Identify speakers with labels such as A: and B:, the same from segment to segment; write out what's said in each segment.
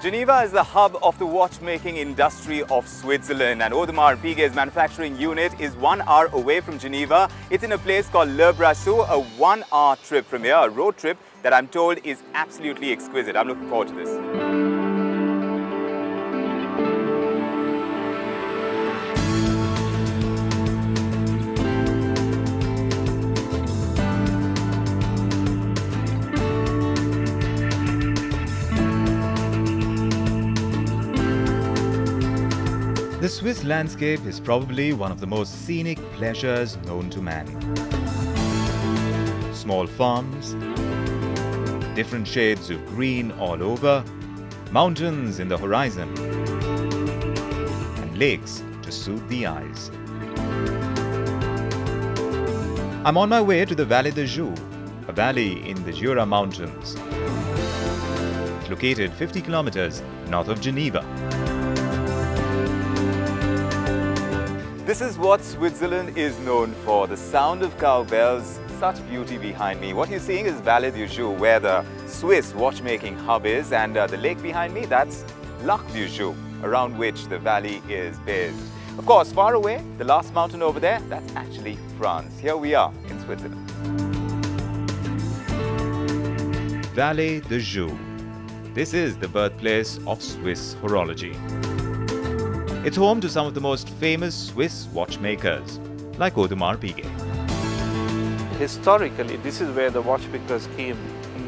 A: Geneva is the hub of the watchmaking industry of Switzerland, and Audemars Piguet's manufacturing unit is 1 hour away from Geneva. It's in a place called Le Brasseau, a 1-hour trip from here, a road trip that I'm told is absolutely exquisite. I'm looking forward to this.
B: The Swiss landscape is probably one of the most scenic pleasures known to man. Small farms, different shades of green all over, mountains in the horizon, and lakes to soothe the eyes. I'm on my way to the Vallée de Joux, a valley in the Jura Mountains. It's located 50 kilometers north of Geneva.
A: This is what Switzerland is known for, the sound of cowbells, such beauty behind me. What you're seeing is Vallée de Joux, where the Swiss watchmaking hub is, and the lake behind me, that's Lac de Joux, around which the valley is based. Of course, far away, the last mountain over there, that's actually France. Here we are in Switzerland.
B: Vallée de Joux. This is the birthplace of Swiss horology. It's home to some of the most famous Swiss watchmakers, like Audemars Piguet.
C: Historically, this is where the watchmakers came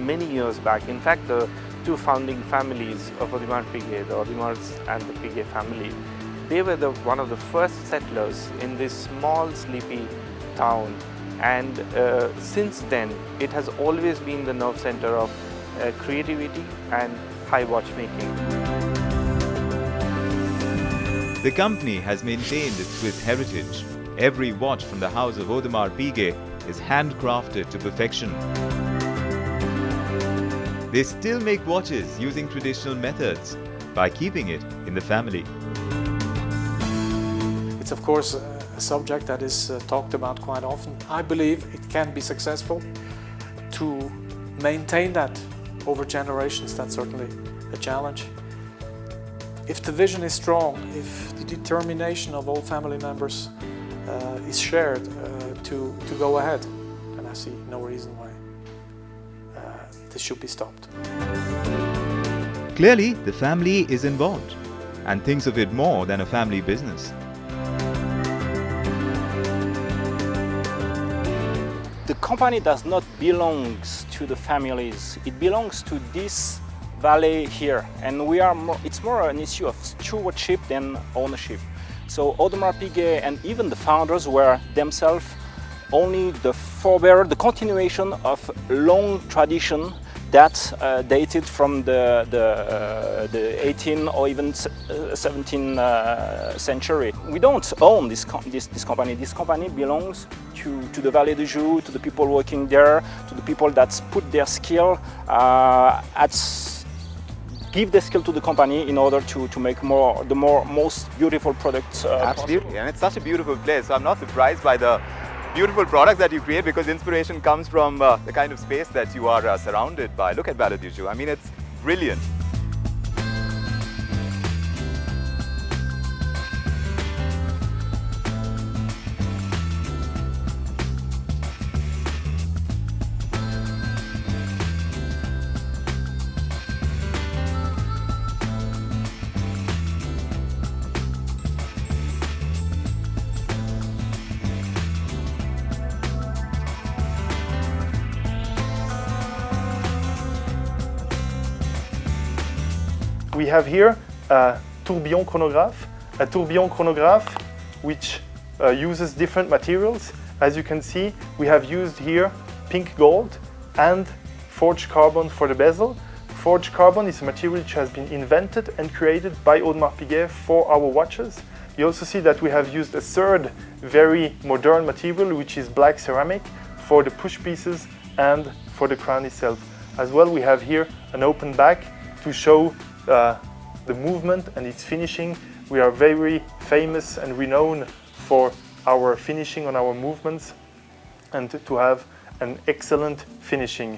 C: many years back. In fact, the two founding families of Audemars Piguet, the Audemars and the Piguet family, they were one of the first settlers in this small, sleepy town. And since then, it has always been the nerve center of creativity and high watchmaking.
B: The company has maintained its Swiss heritage. Every watch from the house of Audemars Piguet is handcrafted to perfection. They still make watches using traditional methods by keeping it in the family.
D: It's of course a subject that is talked about quite often. I believe it can be successful to maintain that over generations. That's certainly a challenge. If the vision is strong, if the determination of all family members is shared to go ahead, then I see no reason why this should be stopped.
B: Clearly, the family is involved and thinks of it more than a family business.
E: The company does not belong to the families. It belongs to this valley here, and it's more an issue of stewardship than ownership. So Audemars Piguet and even the founders were themselves only the forebearer, the continuation of long tradition that dated from the 18th or even 17th century. We don't own this company. This company belongs to the Vallée de Joux, to the people working there, to the people that put their skill give the skill to the company in order to make the most beautiful products
A: Absolutely,
E: possible.
A: and it's such a beautiful place. So I'm not surprised by the beautiful products that you create, because inspiration comes from the kind of space that you are surrounded by. Look at Vallée de Joux. I mean, it's brilliant.
F: we have here a tourbillon chronograph. A tourbillon chronograph which uses different materials. As you can see, we have used here pink gold and forged carbon for the bezel. Forged carbon is a material which has been invented and created by Audemars Piguet for our watches. You also see that we have used a third very modern material, which is black ceramic, for the push pieces and for the crown itself. As well, we have here an open back to show the movement and its finishing. We are very famous and renowned for our finishing on our movements and to have an excellent finishing.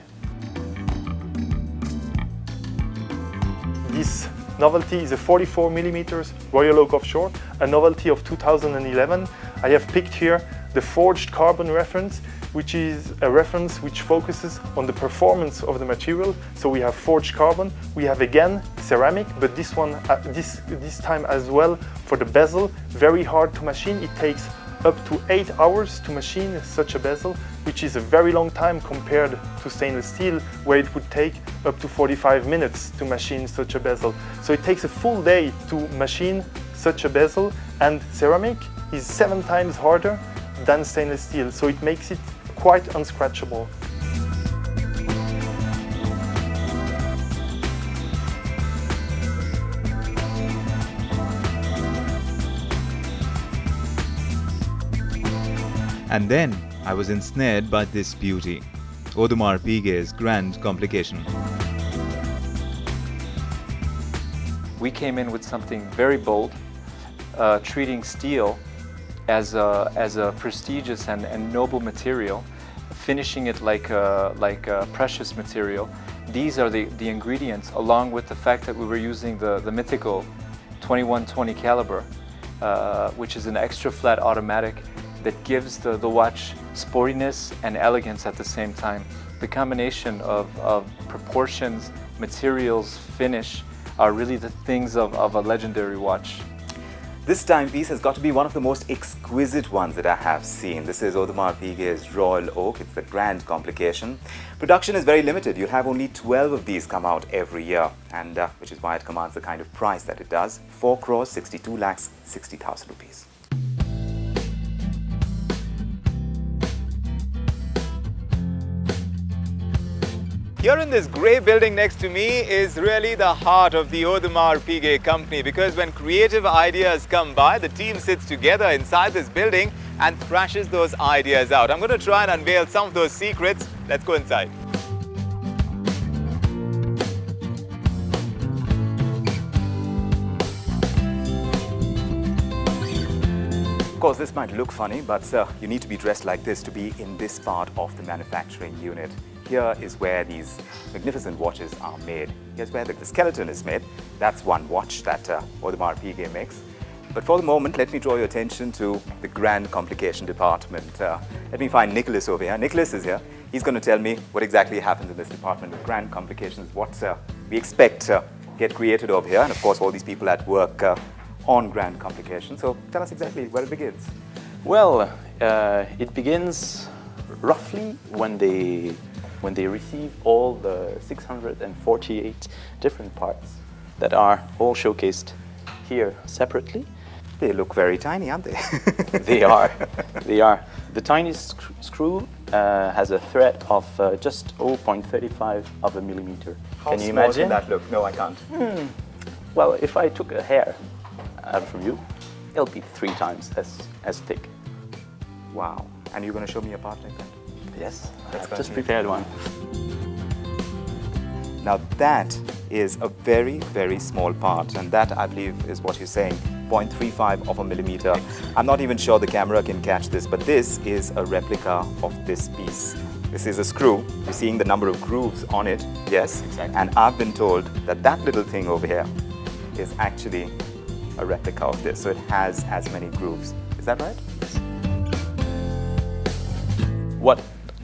F: This novelty is a 44mm Royal Oak Offshore, a novelty of 2011. I have picked here the forged carbon reference, which is a reference which focuses on the performance of the material. So we have forged carbon, we have again ceramic, but this one, this time as well for the bezel, very hard to machine. It takes up to 8 hours to machine such a bezel, which is a very long time compared to stainless steel, where it would take up to 45 minutes to machine such a bezel. So it takes a full day to machine such a bezel, and ceramic is 7 times harder than stainless steel, so it makes it quite unscratchable.
B: And then I was ensnared by this beauty, Audemars Piguet's grand complication.
G: We came in with something very bold, treating steel as a prestigious and noble material, finishing it like a precious material. These are the ingredients, along with the fact that we were using the mythical 2120 caliber, which is an extra flat automatic that gives the watch sportiness and elegance at the same time. The combination of proportions, materials, finish are really the things of a legendary watch.
A: This timepiece has got to be one of the most exquisite ones that I have seen. This is Audemars Piguet's Royal Oak. It's the grand complication. Production is very limited. You'll have only 12 of these come out every year, and which is why it commands the kind of price that it does. 4,62,60,000 rupees. Here in this grey building next to me is really the heart of the Audemars Piguet company, because when creative ideas come by, the team sits together inside this building and thrashes those ideas out. I'm going to try and unveil some of those secrets. Let's go inside. Of course, this might look funny, but you need to be dressed like this to be in this part of the manufacturing unit. Here is where these magnificent watches are made. Here's where the skeleton is made. That's one watch that Audemars Piguet makes. But for the moment, let me draw your attention to the grand complication department. Let me find Nicholas over here. Nicholas is here. He's going to tell me what exactly happens in this department of grand complications, what we expect get created over here, and of course all these people at work on grand complications. So tell us exactly where it begins.
H: Well, it begins roughly when they receive all the 648 different parts that are all showcased here separately.
A: They look very tiny, aren't they?
H: They are. They are. The tiniest screw has a thread of just 0.35 of a millimeter.
A: How
H: Can you
A: small
H: imagine?
A: can that look? No, I can't.
H: Well, if I took a hair out from you, it'll be 3 times as thick.
A: Wow. And you're going to show me a part like that?
H: Yes,
A: That's
H: I've just
A: fascinating.
H: prepared one.
A: Now that is a very, very small part, and that I believe is what you're saying, 0.35 of a millimeter. I'm not even sure the camera can catch this, but this is a replica of this piece. This is a screw. You're seeing the number of grooves on it, yes?
H: Exactly.
A: And I've been told that that little thing over here is actually a replica of this, so it has as many grooves. Is that right?
H: What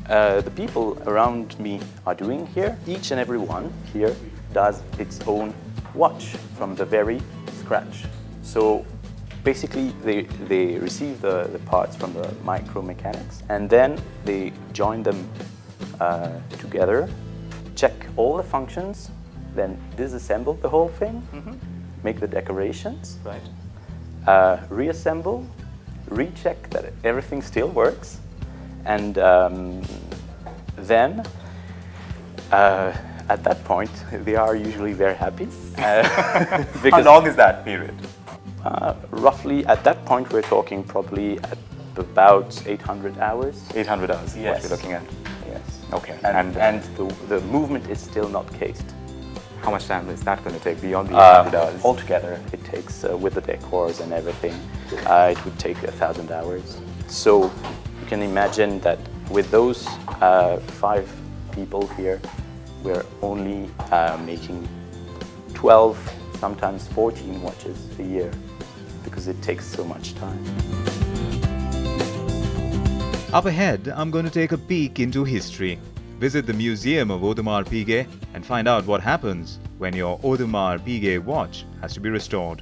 H: the people around me are doing here, each and every one here does its own watch from the very scratch. So basically they receive the parts from the micromechanics, and then they join them together, check all the functions, then disassemble the whole thing, make the decorations,
A: Right.
H: Reassemble, recheck that everything still works, and then at that point they are usually very happy.
A: How long is that period?
H: Roughly at that point we're talking probably at about 800 hours.
A: 800 hours is what
H: Yes.
A: we're looking at.
H: Yes.
A: Okay.
H: And the movement is still not cased.
A: How much time is that going to take beyond the 800 hours?
H: Altogether, it takes, with the decors and everything, it would take 1,000 hours. So you can imagine that with those 5 people here, we're only making 12, sometimes 14 watches a year, because it takes so much time.
B: Up ahead, I'm going to take a peek into history. Visit the Museum of Audemars Piguet and find out what happens when your Audemars Piguet watch has to be restored.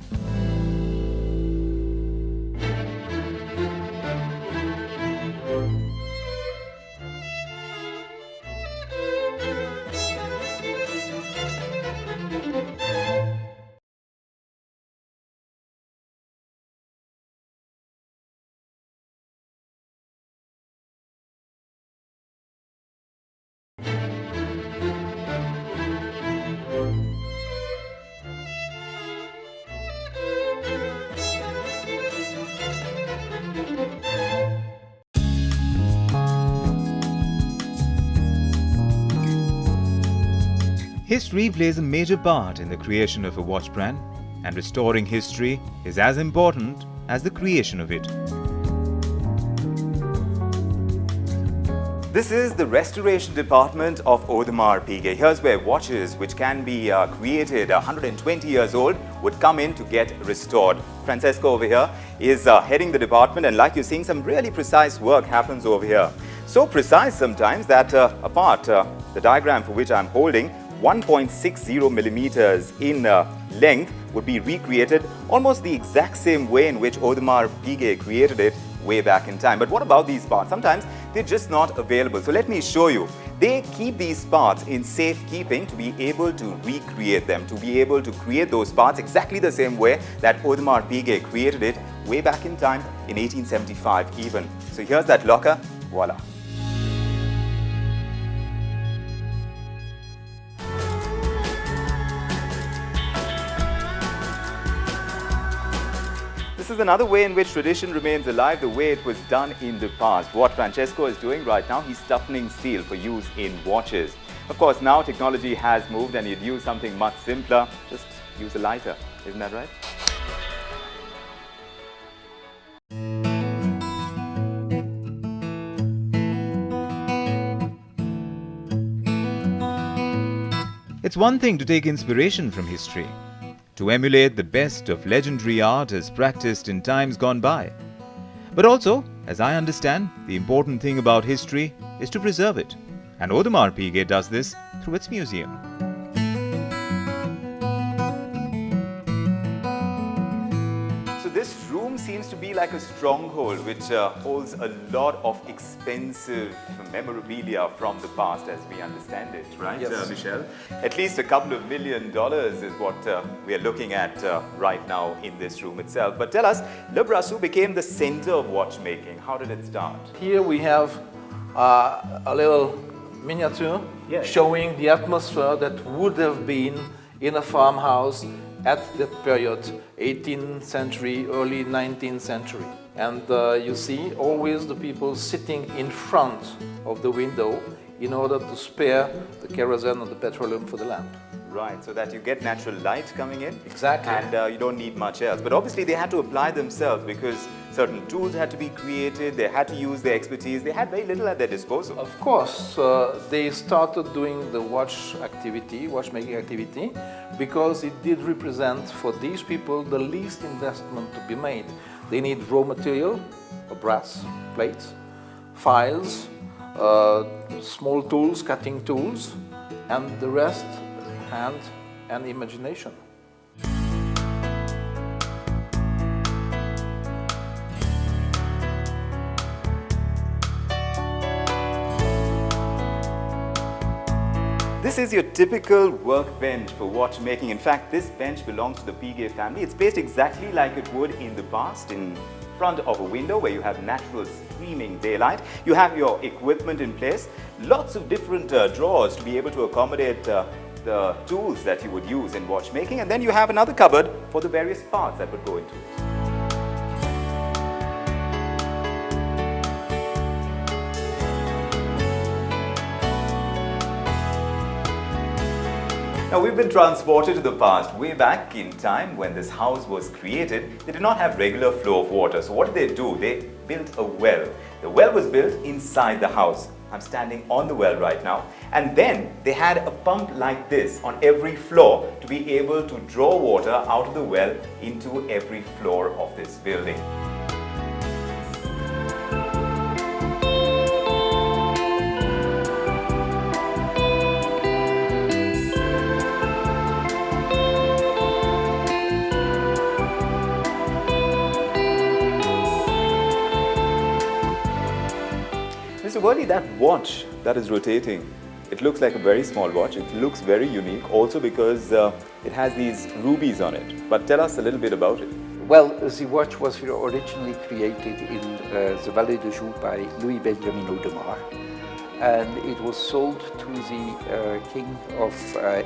B: History plays a major part in the creation of a watch brand, and restoring history is as important as the creation of it.
A: This is the restoration department of Audemars Piguet. Here's where watches which can be created 120 years old would come in to get restored. Francesco over here is heading the department, and like you're seeing, some really precise work happens over here. So precise sometimes that the diagram for which I'm holding, 1.60 millimeters in length, would be recreated almost the exact same way in which Audemars Piguet created it way back in time. But what about these parts? Sometimes they're just not available. So let me show you. They keep these parts in safekeeping to be able to recreate them, to be able to create those parts exactly the same way that Audemars Piguet created it way back in time in 1875 even. So here's that locker, voila. This is another way in which tradition remains alive, the way it was done in the past. What Francesco is doing right now, he's toughening steel for use in watches. Of course, now technology has moved and you'd use something much simpler. Just use a lighter, isn't that right?
B: It's one thing to take inspiration from history, to emulate the best of legendary art as practiced in times gone by. But also, as I understand, the important thing about history is to preserve it. And Audemars Piguet does this through its museum.
A: So this room seems to be like a stronghold which holds a lot of expensive memorabilia from the past as we understand it, right,
D: Yes.
A: Michel? At least a couple of $1 million is what we are looking at right now in this room itself. But tell us, Le Brassoux became the center of watchmaking. How did it start?
I: Here we have a little miniature
A: Yes.
I: showing the atmosphere that would have been in a farmhouse at that period, 18th century, early 19th century. And you see always the people sitting in front of the window in order to spare the kerosene or the petroleum for the lamp.
A: Right, so that you get natural light coming in.
I: Exactly.
A: And you don't need much else. But obviously they had to apply themselves because certain tools had to be created, they had to use their expertise, they had very little at their disposal.
I: Of course, they started doing the watchmaking activity, because it did represent for these people the least investment to be made. They need raw material, brass plates, files, small tools, cutting tools, and the rest, hand and imagination.
A: This this is your typical workbench for watchmaking. In fact, this bench belongs to the Piguet family. It's placed exactly like it would in the past, in front of a window where you have natural streaming daylight. You have your equipment in place, lots of different drawers to be able to accommodate the tools that you would use in watchmaking, and then you have another cupboard for the various parts that would go into it. Now, we've been transported to the past, way back in time when this house was created. They did not have regular flow of water. So what did they do? They built a well. The well was built inside the house. I'm standing on the well right now. And then they had a pump like this on every floor to be able to draw water out of the well into every floor of this building. Mr. Worley, that watch that is rotating, it looks like a very small watch. It looks very unique also because it has these rubies on it. But tell us a little bit about it.
J: Well, the watch was originally created in the Vallée de Joux by Louis Benjamin Audemars, and it was sold to the king of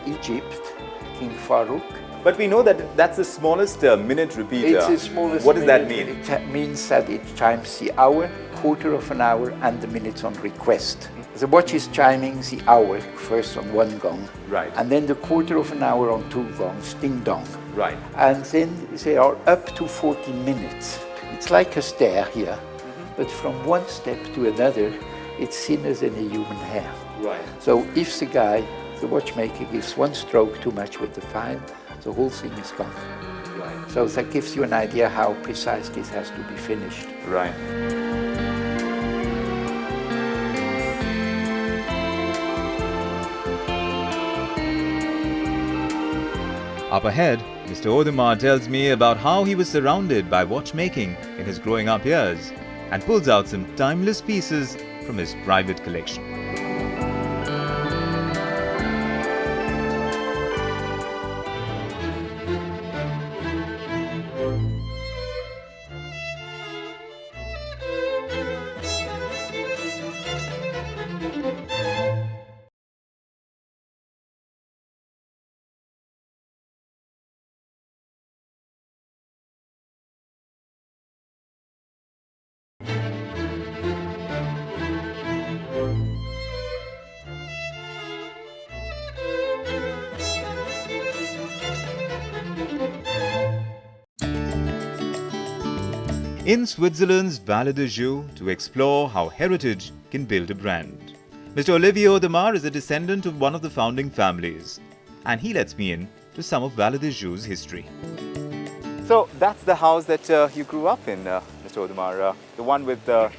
J: Egypt, King Farouk.
A: But we know that that's the smallest minute repeater.
J: It's the smallest.
A: What does that mean?
J: It means that it chimes the hour, quarter of an hour, and the minutes on request. The watch is chiming the hour first on one gong,
A: right,
J: and then the quarter of an hour on two gongs, ding dong,
A: right,
J: and then they are up to 40 minutes. It's like a stair here, but from one step to another, it's thinner than a human hair.
A: Right.
J: So if the guy, the watchmaker, gives one stroke too much with the file, the whole thing is gone.
A: Right.
J: So that gives you an idea how precise this has to be finished.
A: Right.
B: Up ahead, Mr. Audemars tells me about how he was surrounded by watchmaking in his growing up years and pulls out some timeless pieces from his private collection. In Switzerland's Vallée de Joux to explore how heritage can build a brand. Mr. Olivier Audemars is a descendant of one of the founding families, and he lets me in to some of Vallée de Joux' history.
A: So that's the house that you grew up in, Mr. Audemars, the one with the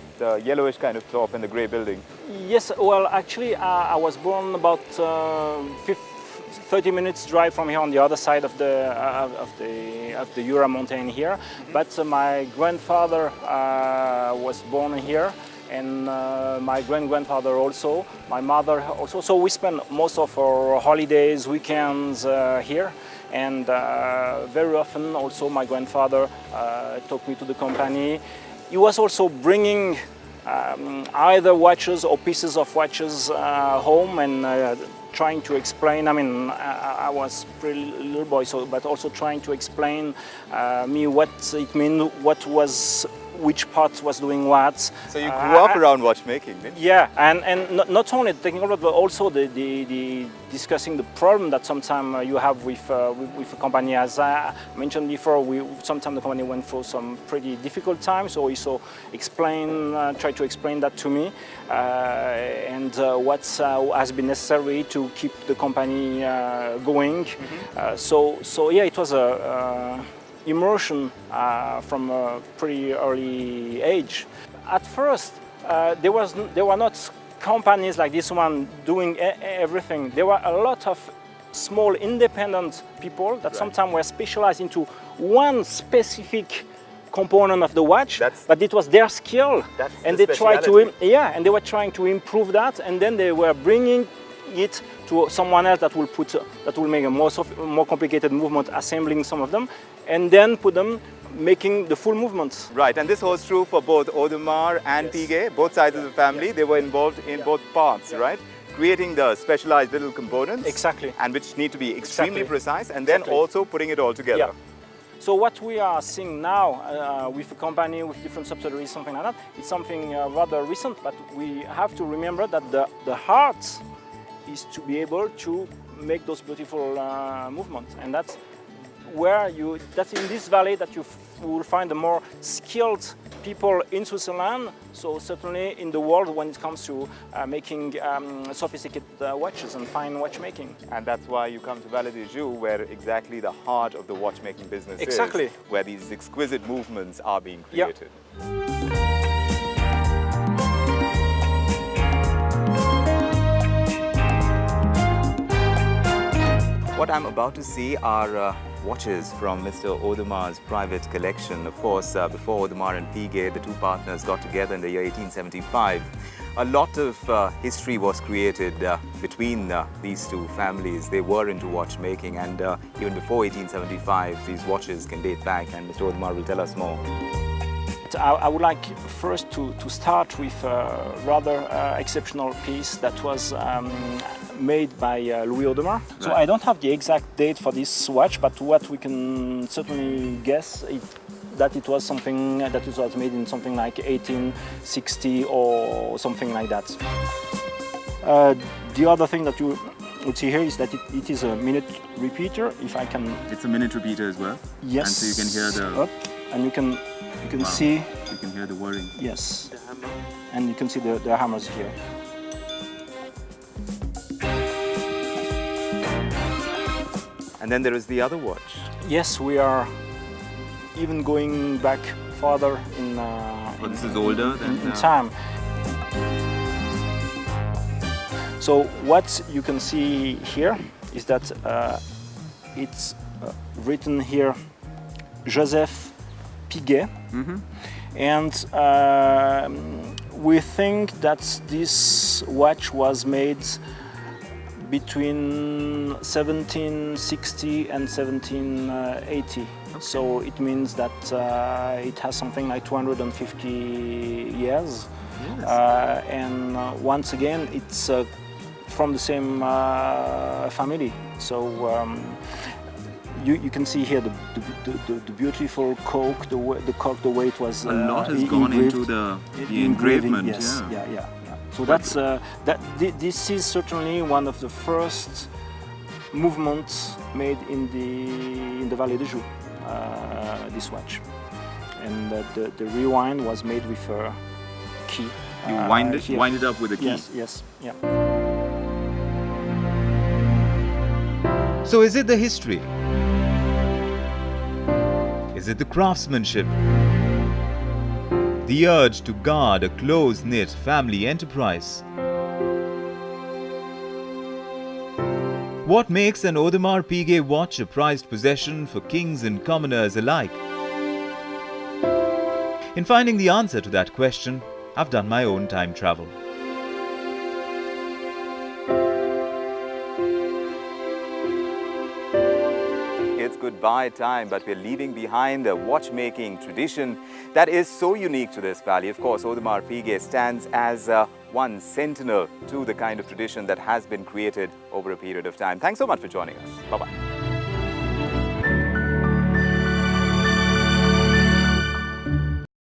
A: yellowish kind of top and the grey building.
E: Yes, well, actually, I was born about 30 minutes drive from here on the other side of the Jura mountain here. But my grandfather was born here, and my grandfather also, my mother also. So we spend most of our holidays, weekends here. And very often also my grandfather took me to the company. He was also bringing either watches or pieces of watches home and trying to explain. I mean, I was pretty little boy, so but also trying to explain me what it meant, which part was doing what.
A: So you grew up around watchmaking, didn't you?
E: Yeah, and not only the technical, but also the discussing the problem that sometimes you have with a company. As I mentioned before, sometimes the company went through some pretty difficult times, so he tried to explain that to me, and what has been necessary to keep the company going. So yeah, it was a immersion from a pretty early age. At first, there were not companies like this one doing everything. There were a lot of small independent people that sometimes were specialized into one specific component of the watch, but it was their skill, and they tried to, and they were trying to improve that, and then they were bringing it to someone else that will make a more complicated movement, assembling some of them, and then put them making the full movement.
A: Right, and this holds true for both Audemars and Piguet, both sides of the family. They were involved in both parts, right? Creating the specialized little components.
E: Exactly.
A: And which need to be extremely precise, and
E: Exactly.
A: then also putting it all together.
E: Yeah. So what we are seeing now with a company, with different subsidiaries, something like that, it's something rather recent, but we have to remember that the heart is to be able to make those beautiful movements. And that's where that's in this valley that you will find the more skilled people in Switzerland, so certainly in the world when it comes to making sophisticated watches and fine watchmaking.
A: And that's why you come to Vallée des Joux, where exactly the heart of the watchmaking business
E: Exactly.
A: is, where these exquisite movements are being created. What I'm about to see are watches from Mr. Audemars' private collection. Of course, before Audemars and Piguet, the two partners got together in the year 1875. A lot of history was created between these two families. They were into watchmaking, and even before 1875, these watches can date back, and Mr. Audemars will tell us more.
E: I would like first to start with a rather exceptional piece that was made by Louis Audemars. Right. So I don't have the exact date for this watch, but what we can certainly guess that it was something that it was made in something like 1860 or something like that. The other thing that you would see here is that it is a minute repeater. If I can.
A: It's a minute repeater as well.
E: Yes.
A: And so you can hear the.
E: Up, and you can see.
A: You can hear the whirring.
E: Yes. The hammer. And you can see the hammers here.
A: And then there is the other watch.
E: Yes, we are even going back farther in.
A: This is older than
E: in time. So what you can see here is that it's written here, Joseph Piguet, and we think that this watch was made between 1760 and 1780. Okay. So it means that it has something like 250 years. Yes. And once again, it's from the same family. So you can see here the beautiful cork, the way it was.
A: A lot has gone into the engravement.
E: Yes, yeah. So that's this is certainly one of the first movements made in the Vallée des Joux, this watch, and the rewind was made with a key.
A: You wind it up with a key.
E: Yes, yeah.
B: So is it the history? Is it the craftsmanship? The urge to guard a close-knit family enterprise? What makes an Audemars Piguet watch a prized possession for kings and commoners alike? In finding the answer to that question, I've done my own time travel.
A: It's goodbye time, but we're leaving behind a watchmaking tradition that is so unique to this valley. Of course, Audemars Piguet stands as one sentinel to the kind of tradition that has been created over a period of time. Thanks so much for joining us. Bye-bye.